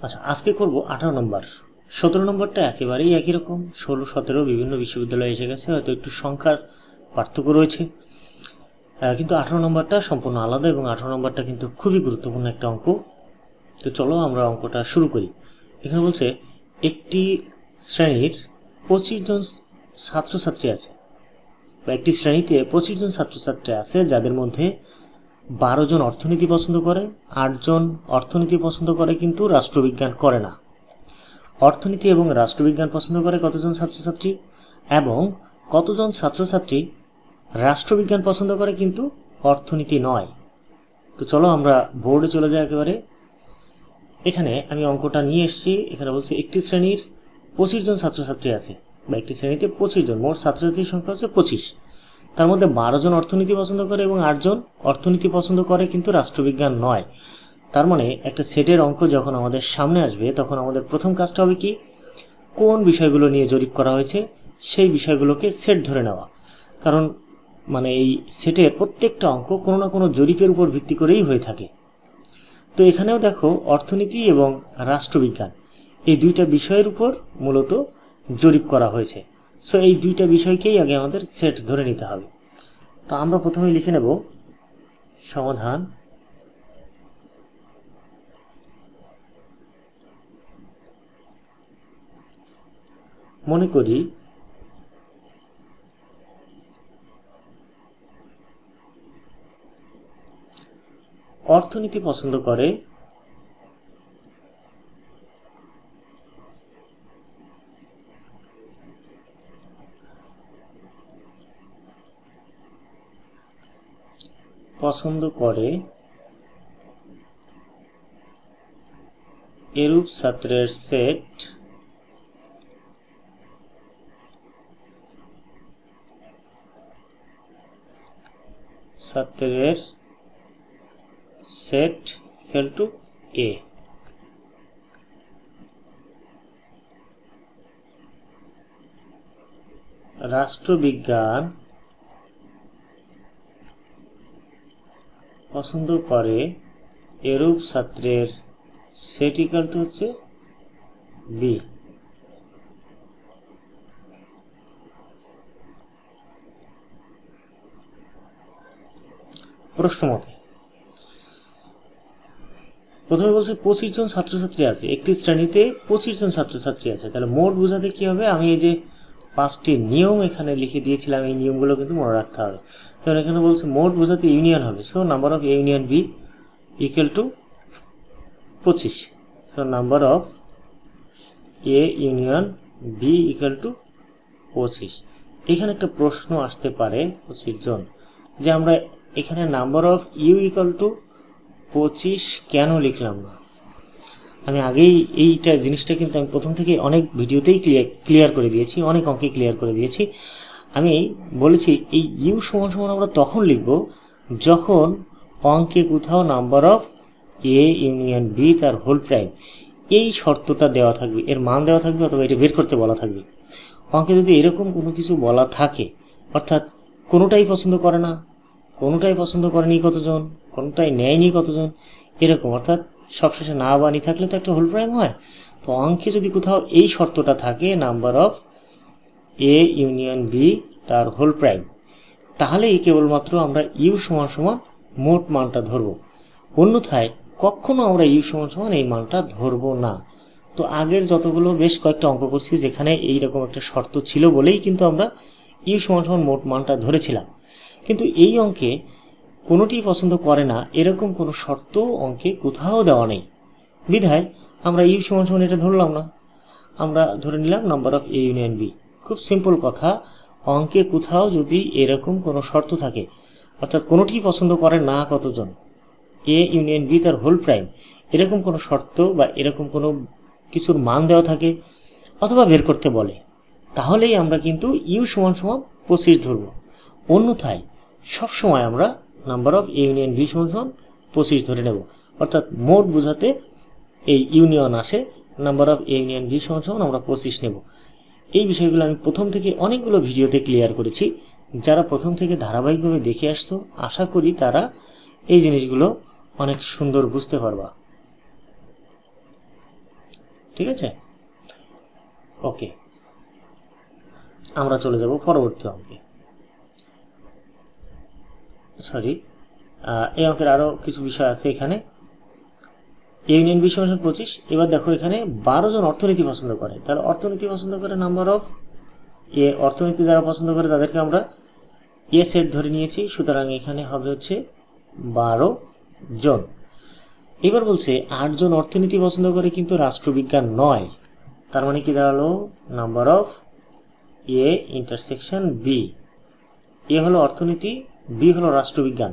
আচ্ছা, আজকে করব 18 নম্বর। 17 নম্বরটা একেবারেই একই রকম। 16, 17 বিভিন্ন বিশ্ববিদ্যালয়ে এসে গেছে, হয়তো একটু সংখ্যার পার্থক্য রয়েছে, কিন্তু 18 নম্বরটা সম্পূর্ণ আলাদা এবং 18 নম্বরটা কিন্তু খুবই গুরুত্বপূর্ণ একটা অঙ্ক। তো চলো আমরা অঙ্কটা শুরু করি। এখানে বলছে একটি শ্রেণীর 25 জন ছাত্রছাত্রী আছে, বা একটি শ্রেণীতে 25 জন ছাত্রছাত্রী আছে, যাদের মধ্যে 12 জন অর্থনীতি পছন্দ করে, 8 জন অর্থনীতি পছন্দ করে কিন্তু রাষ্ট্রবিজ্ঞান করে না। অর্থনীতি এবং রাষ্ট্রবিজ্ঞান পছন্দ করে কতজন ছাত্রছাত্রী, এবং কতজন ছাত্রছাত্রী রাষ্ট্রবিজ্ঞান পছন্দ করে কিন্তু অর্থনীতি নয়। তো চলো আমরা বোর্ডে চলে যাই একেবারে। এখানে আমি অঙ্কটা নিয়ে এসেছি। এখানে বলছে একটি শ্রেণীর 25 জন ছাত্রছাত্রী আছে, বা একটি শ্রেণীতে 25 জন, মোট ছাত্রছাত্রীর সংখ্যা হচ্ছে 25। তার মধ্যে 12 জন অর্থনীতি পছন্দ করে এবং 8 জন অর্থনীতি পছন্দ করে কিন্তু রাষ্ট্রবিজ্ঞান নয়। তার মানে একটা সেটের অঙ্ক যখন আমাদের সামনে আসবে তখন আমাদের প্রথম কাজটা হবে কি, কোন বিষয়গুলো নিয়ে জরিপ করা হয়েছে সেই বিষয়গুলোকে সেট ধরে নেওয়া। কারণ মানে এই সেটের প্রত্যেকটা অঙ্ক কোনো না কোনো জরিপের উপর ভিত্তি করেই হয়ে থাকে। তো এখানেও দেখো অর্থনীতি এবং রাষ্ট্রবিজ্ঞান এই দুইটা বিষয়ের উপর মূলত জরিপ করা হয়েছে। সো এই দুইটা বিষয়কেই আগে আমাদের সেট ধরে নিতে হবে। তো আমরা প্রথমে লিখে নেব সমাধান। মনে করি অর্থনীতি পছন্দ করে এরূপ ছাত্রের সেট ইকুয়াল টু এ। রাষ্ট্রবিজ্ঞান পছন্দ করে এরূপ ছাত্রের সেট ইকুয়াল টু হচ্ছে বি। প্রশ্ন মতে প্রথমে বলছে 25 জন ছাত্রছাত্রী আছে, একটি শ্রেণীতে 25 জন ছাত্রছাত্রী আছে। তাহলে মোট বোঝাতে কি হবে, আমি এই যে 5টি নিয়ম এখানে লিখে দিয়েছিলাম, এই নিয়মগুলো কিন্তু মনে রাখতে হবে। কারণ এখানে বলছে মোট বোঝাতে ইউনিয়ন হবে। So number of A union B equal to 25। So number of A union B equal to 25। এখানে একটা প্রশ্ন আসতে পারে 25 জন, যে আমরা এখানে number of U equal to 25 কেন লিখলাম না। আমি আগেই এইটা জিনিসটা কিন্তু আমি প্রথম থেকে অনেক ভিডিওতেই ক্লিয়ার করে দিয়েছি, অনেক অঙ্কে ক্লিয়ার করে দিয়েছি। আমি বলেছি এই ইউ সমান সমান আমরা তখন লিখব যখন অঙ্কে কোথাও number of A union B তার হোল প্রাইম এই শর্তটা দেওয়া থাকবে, এর মান দেওয়া থাকবে, অথবা এটা বের করতে বলা থাকবে। অঙ্কে যদি এরকম কোনো কিছু বলা থাকে, অর্থাৎ কোনোটাই পছন্দ করে না, কোনোটাই পছন্দ করেনি কতজন, কোনোটাই নেয়নি কতজন, এরকম, অর্থাৎ সবশেষে না বা নি থাকলে তো একটা হোল প্রাইম হয়। তো অঙ্কে যদি কোথাও এই শর্তটা থাকে number of A union B তার হোল প্রাইম, তাহলেই কেবলমাত্র আমরা ইউ সমান সমান মোট মানটা ধরব, অন্যথায় কখনো আমরা ইউ সমান সমান এই মানটা ধরব না। তো আগের যতগুলো বেশ কয়েকটা অঙ্ক করছি যেখানে এইরকম একটা শর্ত ছিল বলেই কিন্তু আমরা ইউ সমান সমান মোট মানটা ধরেছিলাম। কিন্তু এই অঙ্কে কোনোটি পছন্দ করে না এরকম কোনো শর্ত অঙ্কে কোথাও দেওয়া নেই, বিধায় আমরা ইউ সমান সমান এটা ধরলাম না, আমরা ধরে নিলাম number of A union B. খুব সিম্পল কথা, অঙ্কে কোথাও যদি এরকম কোনো শর্ত থাকে, অর্থাৎ কোনোটি পছন্দ করে না কতজন, এ ইউনিয়ন বি তার হোল প্রাইম, এরকম কোনো শর্ত বা এরকম কোনো কিছুর মান দেওয়া থাকে অথবা বের করতে বলে, তাহলেই আমরা কিন্তু ইউ সমান সমান 25 ধরব। অন্যথায় সবসময় আমরা number of A union B সমান সমান 25 ধরে নেব, অর্থাৎ মোট বোঝাতে এই ইউনিয়ন আসে, number of A union B সমান সমান আমরা 25 নেব। এই বিষয়গুলো আমি প্রথম থেকে অনেকগুলো ভিডিওতে ক্লিয়ার করেছি। যারা প্রথম থেকে ধারাবাহিকভাবে দেখে আসছো আশা করি তারা এই জিনিসগুলো অনেক সুন্দর বুঝতে পারবা। ঠিক আছে, ওকে। আমরা চলে যাব পরবর্তী অঙ্কে। সরি, এই অঙ্কের আরও কিছু বিষয় আছে এখানে। ইউনিয়ন বি সমান 25। এবার দেখো এখানে 12 জন অর্থনীতি পছন্দ করে, তাহলে অর্থনীতি পছন্দ করে নাম্বার অফ এ, অর্থনীতি যারা পছন্দ করে তাদেরকে আমরা এ সেট ধরে নিয়েছি, সুতরাং এখানে হবে হচ্ছে 12 জন। এবার বলছে 8 জন অর্থনীতি পছন্দ করে কিন্তু রাষ্ট্রবিজ্ঞান নয়, তার মানে কি দাঁড়ালো number of A intersection B. A হলো অর্থনীতি, বি হলো রাষ্ট্রবিজ্ঞান।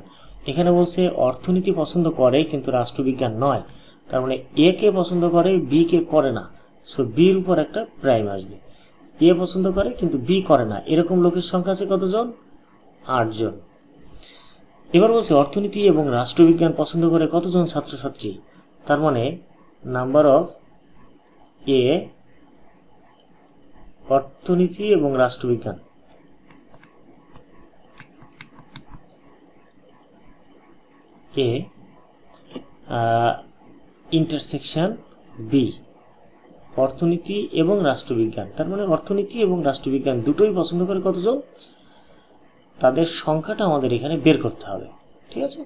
এখানে বলছে অর্থনীতি পছন্দ করে কিন্তু রাষ্ট্রবিজ্ঞান নয়, তার মানে এ কে পছন্দ করে, বি কে করে না, সো বির উপর একটা প্রাইম আসবে। এ পছন্দ করে কিন্তু বি করে না, এরকম লোকের সংখ্যা আছে কতজন, 8 জন। এবার বলছে অর্থনীতি এবং রাষ্ট্রবিজ্ঞান পছন্দ করে কতজন ছাত্রছাত্রী, তার মানে নাম্বার অফ এ অর্থনীতি এবং রাষ্ট্রবিজ্ঞান এ ইন্টারসেকশন বি, অর্থনীতি এবং রাষ্ট্রবিজ্ঞান, তার মানে অর্থনীতি এবং রাষ্ট্রবিজ্ঞান দুটোই পছন্দ করে কতজন, তাদের সংখ্যাটা আমাদের এখানে বের করতে হবে। ঠিক আছে,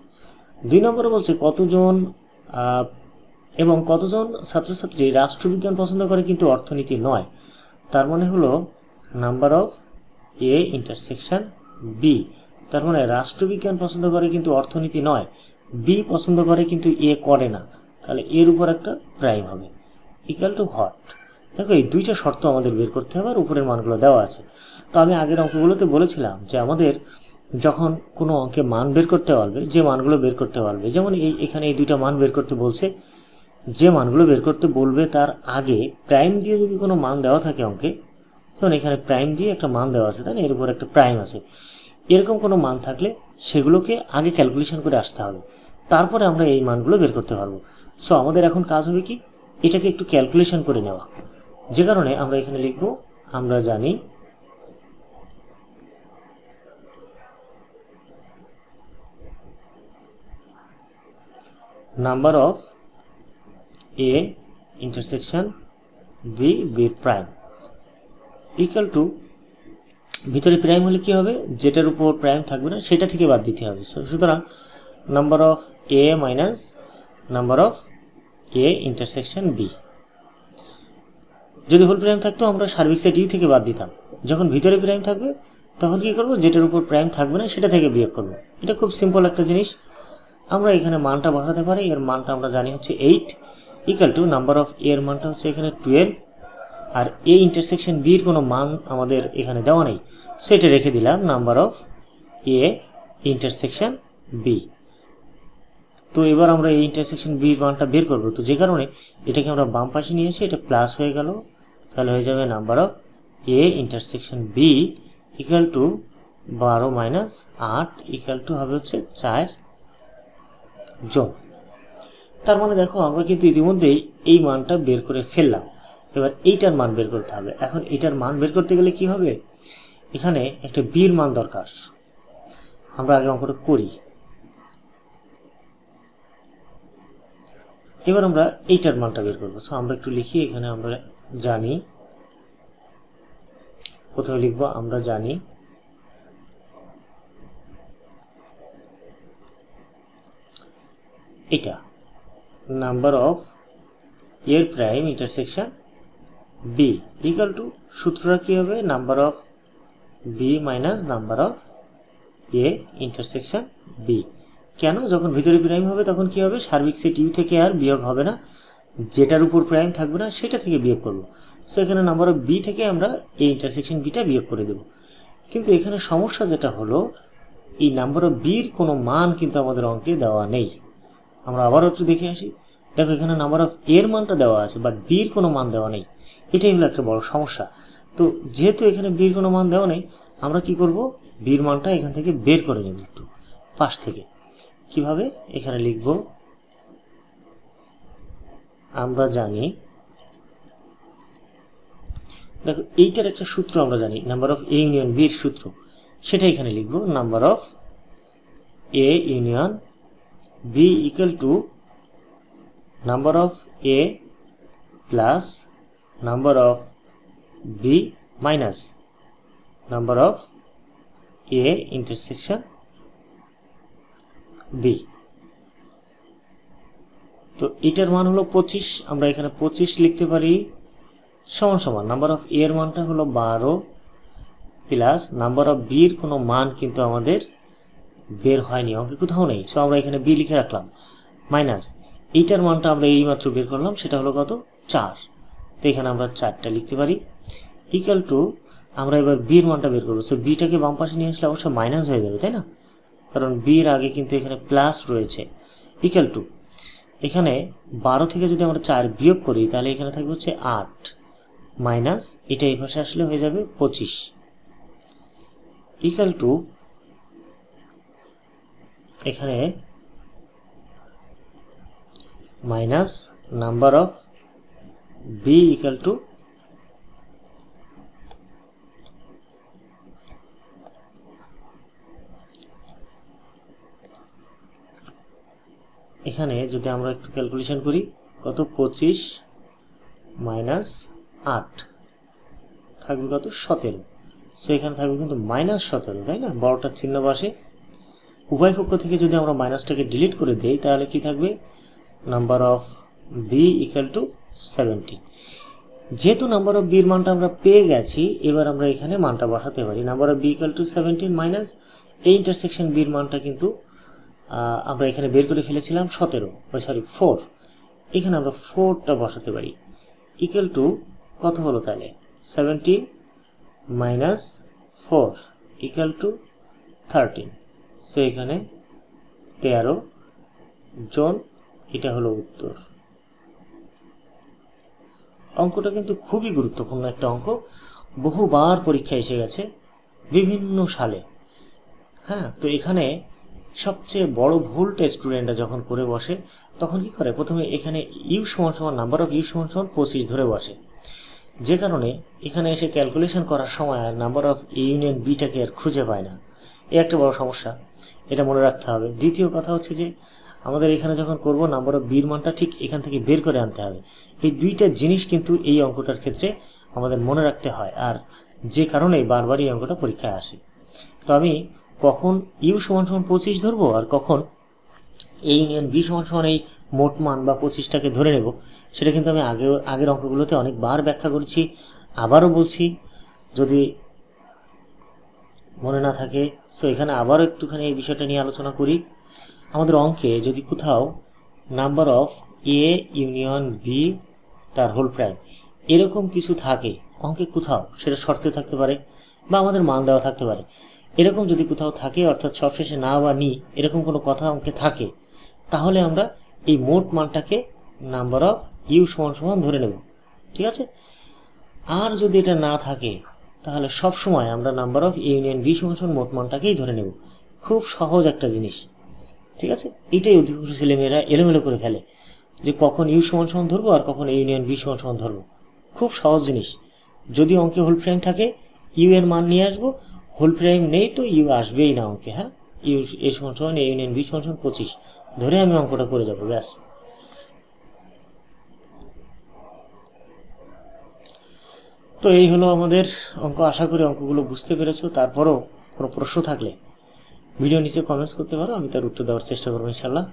2 নম্বরে বলছে কতজন এবং কতজন ছাত্রছাত্রী রাষ্ট্রবিজ্ঞান পছন্দ করে কিন্তু অর্থনীতি নয়, তার মানে হলো number of A intersection B, তার মানে রাষ্ট্রবিজ্ঞান পছন্দ করে কিন্তু অর্থনীতি নয়, বি পছন্দ করে কিন্তু এ করে না, তাহলে এর উপর একটা প্রাইম হবে ইকুয়াল টু হট। দেখো এই দুইটা শর্ত আমাদের বের করতে হবে, আর উপরের মানগুলো দেওয়া আছে। তো আমি আগের অঙ্কগুলোতে বলেছিলাম যে আমাদের যখন কোনো অঙ্কে মান বের করতে পারবে, যে মানগুলো বের করতে পারবে, যেমন এখানে এই দুইটা মান বের করতে বলছে, যে মানগুলো বের করতে বলবে তার আগে প্রাইম দিয়ে যদি কোনো মান দেওয়া থাকে অঙ্কে, তখন এখানে প্রাইম দিয়ে একটা মান দেওয়া আছে, তাই না, এর উপর একটা প্রাইম আছে, এরকম কোনো মান থাকলে সেগুলোকে আগে ক্যালকুলেশন করে আসতে হবে, তারপরে আমরা এই মানগুলো বের করতে পারবো। সো আমাদের এখন কাজ হবে কি, এটাকে একটু ক্যালকুলেশন করে নেওয়া, যে কারণে আমরা এখানে লিখব আমরা জানি number of A intersection B, B prime equal to, ভিতরে প্রাইম হলে কি হবে, যেটার উপর প্রাইম থাকবে না সেটা থেকে বাদ দিতে হবে। সুতরাং number of A minus number of A intersection B. যদি হোল প্রাইম থাকতো আমরা সার্বিক সেট ইউ থেকে বাদ দিতাম, যখন ভিতরে প্রাইম থাকবে তখন কি করব, যেটার উপর প্রাইম থাকবে না সেটা থেকে বিয়োগ করব। এটা খুব সিম্পল একটা জিনিস, আমরা এখানে মানটা বসাতে পারি, এর মানটা আমরা জানি হচ্ছে 8 ইকুয়াল টু নাম্বার অফ এর মানটা হচ্ছে এখানে 12, আর এ ইন্টারসেকশন বির কোনো মান আমাদের এখানে দেওয়া নেই, সেটা রেখে দিলাম number of A intersection B. তো এবার আমরা এই ইন্টারসেকশন বির মানটা বের করব, তো যে কারণে এটাকে আমরা বাম পাশে নিয়ে এসে এটা প্লাস হয়ে গেল, তাহলে হয়ে যাবে number of A intersection B equal to 12 minus 8 equal to হবে হচ্ছে 4 জন। তার মানে দেখো আমরা কিন্তু ইতিমধ্যেই এই মানটা বের করে ফেললাম, এবার এইটার মান বের করতে হবে। এখন এইটার মান বের করতে গেলে কি হবে, এখানে একটা বির মান দরকার, আমরা আগে অঙ্কটা করি। এবার আমরা এইটার মানটা বের করবো, সো আমরা একটু লিখি, এখানে আমরা জানি, প্রথমে লিখবো আমরা জানি এটা নাম্বার অফ এর prime intersection B equal to, সূত্রটা কি হবে, number of B minus number of A intersection B. কেন, যখন ভিতরে প্রাইম হবে তখন কি হবে, সার্বিক সেট ইউ থেকে আর বিয়োগ হবে না, যেটার উপর প্রাইম থাকবে না সেটা থেকে বিয়োগ করবো। সো এখানে নাম্বার অফ বি থেকে আমরা এই ইন্টারসেকশন বিটা বিয়োগ করে দেব। কিন্তু এখানে সমস্যা যেটা হলো, এই নাম্বার অফ বির কোনো মান কিন্তু আমাদের অঙ্কে দেওয়া নেই। আমরা আবারও একটু দেখে আসি, দেখো এখানে নাম্বার অফ এর মানটা দেওয়া আছে বাট বির কোনো মান দেওয়া নেই, এটাই হলো একটা বড় সমস্যা। তো যেহেতু এখানে বির কোনো মান দেওয়া নেই, আমরা কি করব, বির মানটা এখান থেকে বের করে নেব একটু পাশ থেকে। কিভাবে, এখানে লিখব আমরা জানি, দেখো এইটার একটা সূত্র আমরা জানি, নাম্বার অফ এ ইউনিয়ন বির সূত্র, সেটা এখানে লিখব, number of A union B equal to number of A plus number of B minus number of A intersection B. তো এটার মান হলো 25, আমরা এখানে 25 লিখতে পারি সমান সমান নাম্বার অফ এ এর মানটা হলো 12 প্লাস নাম্বার অফ বি এর কোনো মান কিন্তু আমাদের বের হয়নি, অঙ্কে কোথাও নেই, সো আমরা এখানে বি লিখে রাখলাম মাইনাস এইটার মানটা আমরা এইমাত্র বের করলাম, সেটা হলো কত 4। তো এখানে আমরা 4টা লিখতে পারি ইকুয়াল টু আমরা এবার বি এর মানটা বের করবো। সো বিটাকে বাম পাশে নিয়ে আসলে অবশ্যই মাইনাস হয়ে যাবে, তাই না, কারণ বি এর আগে কিন্তু এখানে প্লাস রয়েছে। ইকুয়াল টু এখানে 12 থেকে যদি আমরা 4 বিয়োগ করি তাহলে এখানে থাকবে হচ্ছে 8 মাইনাস এটা এই পাশে আসলে হয়ে যাবে 25 ইকুয়াল টু এখানে minus number of B equal to এখানে যদি আমরা একটু ক্যালকুলেশন করি কত 25 মাইনাস 8 থাকবে কত 17। সো এখানে থাকবে কিন্তু -17, তাই না, বড়টার চিহ্ন বসে। উভয় পক্ষ থেকে যদি আমরা মাইনাসটাকে ডিলিট করে দেই তাহলে কি থাকবে number of B equal to 17। যেহেতু নাম্বার অফ বির মানটা আমরা পেয়ে গেছি, এবার আমরা এখানে মানটা বসাতে পারি। Number of B equal to 17 minus এই ইন্টারসেকশন বির মানটা কিন্তু আমরা এখানে বের করে ফেলেছিলাম 4। এখানে আমরা 4টা বসাতে পারি ইকুয়াল টু কত হলো তাহলে 17 মাইনাস 4 ইকুয়াল টু 13। সো এখানে 13 জন, এটা হলো উত্তর। অঙ্কটা কিন্তু খুবই গুরুত্বপূর্ণ একটা অঙ্ক, বহুবার পরীক্ষা এসে গেছে বিভিন্ন সালে। হ্যাঁ, তো এখানে সবচেয়ে বড় ভুলটা স্টুডেন্টরা যখন করে বসে তখন কি করে, প্রথমে এখানে ইউ সমান সমান নাম্বার অফ ইউ সমান সমান 25 ধরে বসে, যে কারণে এখানে এসে ক্যালকুলেশন করার সময় আর নাম্বার অফ এ ইউনিয়ন বিটাকে আর খুঁজে পায় না। এই একটা বড় সমস্যা, এটা মনে রাখতে হবে। দ্বিতীয় কথা হচ্ছে যে আমাদের এখানে যখন করব নাম্বার অফ বির মানটা ঠিক এখান থেকে বের করে আনতে হবে। এই দুইটা জিনিস কিন্তু এই অঙ্কটার ক্ষেত্রে আমাদের মনে রাখতে হয়, আর যে কারণেই বারবার এই অঙ্কটা পরীক্ষায় আসে। তো আমি কখন ইউ সমান সমান 25 ধরবো আর কখন এ ইউনিয়ন বি সমান সমান এই মোট মান বা 25টাকে ধরে নেব, সেটা কিন্তু আমি আগের অঙ্কগুলোতে অনেকবার ব্যাখ্যা করেছি, আবারও বলছি যদি মনে না থাকে। সো এখানে আবারও একটুখানি এই বিষয়টা নিয়ে আলোচনা করি। আমাদের অঙ্কে যদি কোথাও number of A union B তার হোল প্রাইম এরকম কিছু থাকে অঙ্কে, কোথাও সেটা শর্তে থাকতে পারে বা আমাদের মান দেওয়া থাকতে পারে, এরকম যদি কোথাও থাকে অর্থাৎ সবশেষে না বা নি এরকম কোনো কথা অঙ্কে থাকে, তাহলে আমরা এই মোট মানটাকে নাম্বার অফ ইউ সমান সমান ধরে নেব, ঠিক আছে। আর যদি এটা না থাকে তাহলে সব সময় আমরা number of A union B সমান সমান মোট মানটাকেই ধরে নেব। খুব সহজ একটা জিনিস, ঠিক আছে। এইটাই অধিকাংশ ছেলেমেয়েরা এলোমেলো করে ফেলে, যে কখন ইউ সমান সমান ধরবো আর কখন এ ইউনিয়ন বি সমান সমান ধরবো। খুব সহজ জিনিস, যদি অঙ্কে হোল প্রাইম থাকে ইউ এর মান নিয়ে আসবো, হোল প্রাইম নেই তো ইউ আসবেই না অঙ্কে। হ্যাঁ, ইউ এ সমান সমান এ ইউনিয়ন বি সমান সমান 25 ধরে আমি অঙ্কটা করে যাবো, ব্যাস। তো এই হলো আমাদের অঙ্ক। আশা করি অঙ্কগুলো বুঝতে পেরেছো। তারপরও কোনো প্রশ্ন থাকলে ভিডিও নিচে কমেন্টস করতে পারো, আমি তার উত্তর দেওয়ার চেষ্টা করবো ইনশাল্লাহ।